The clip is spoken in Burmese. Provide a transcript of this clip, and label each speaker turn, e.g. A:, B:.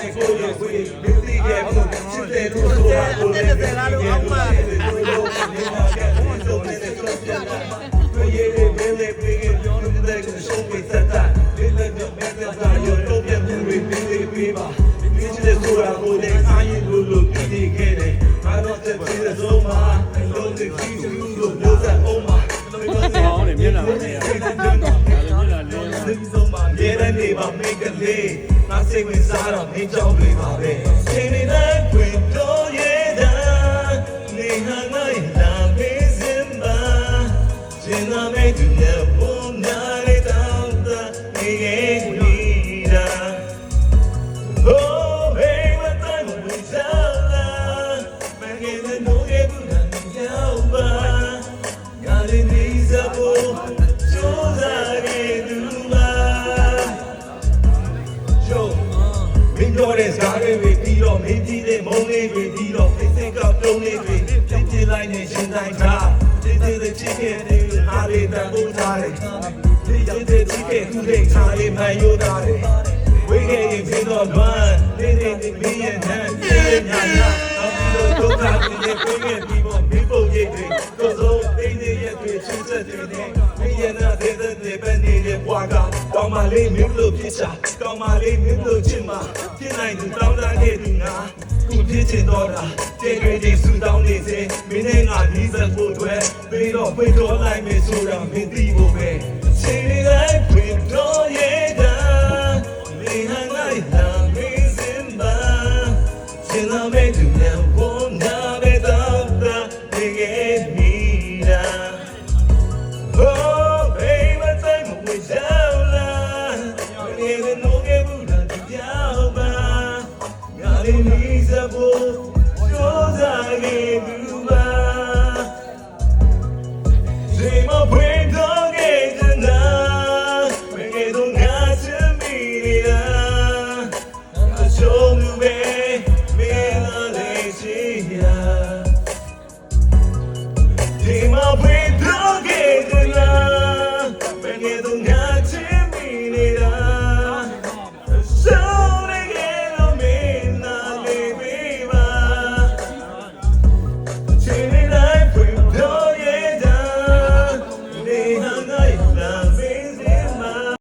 A: နဲ့ကိုယ်ရဲ့ကိုယ်မင်းသိခဲ့ဘူးချစ်တယ်လို့ဆိုတာကိုလည်းသိခဲ့ဘူးအောင်မကိုယ်တို့နေမှာကဲတို့နေတဲ့ဆိုပြတာကိုယ်ရဲ့မင်းလေးပြေးပြောနေတဲ့ကိုရှုံးပေးတတ်တာဒီလည်းမင်းသာရောတော့ပြန်ပြီးပြေးပါမင်းချစ်တယ်ဆိုတာကိုလည်းအားရလို့ပြည်နေခဲ့တယ်ငါတော့တဲ့ပြေးတဲ့ဆုံးမှာလုံးတဲ့ကြီးစုလို့လို့ဆက်အောင်ပါ
B: 好嘞，别拿了，
A: 别人你把每个累，那谁会杀到你脚里吧呗？谁没来回头也的，你还没那没心吧？现在没对的我哪里到的你给你的？哦，嘿，我在我不着了，每个人都也不能要吧？压力你怎么？ပြောတဲ့ဇာတ်တွေပြီးတော့မင်းကြီးတဲ့မုံလေးတွေပြီးတော့ဖိစိတ်ကတုံးလေးတွေဖြစ်ဖြစ်လိုက်နေရှင်းတိုင်းထားဒီတဲ့ချစ်ခဲ့တဲ့အားလေးတန်ဖိုးထားတယ်ဒီတဲ့ချစ်ခဲ့သူတွေခါလေးမှန်ရိုးသားတယ်ဝိခဲ့ရင်ဖြစ်တော့လွမ်းနေတဲ့မင်းရဲ့နန်းရဲ့ညာညာနောက်ပြီးတော့ဒုက္ခတွေရဲ့ကိုယ်ရဲ့ပြီးပေါ်မိဖို့ရိတ်တွေတို့ဆုံးအိမ်ရဲ့တွေချစ်ဆက်တွေနဲ့မင်းရဲ့နာတဲ့တဲ့ပဲနေတဲ့ဘွားကကောင်းမလေးမင်းလို့ဖြစ်ချာကောင်းမလေးမင်းလို့ချစ်မှာဖြစ်နိုင်သူတောင်းတခဲ့သူငါခုဖြစ်ချင်တော့တာတဲ့တွေတွေဆူတောင်းနေစေမင်းနဲ့ငါဒီစက်ဖို့အတွက်ပြီးတော့ဖွင့်တော်လိုက်မယ်ဆိုတာမင်းသိဖို့ပဲချိန်လေးလိုက်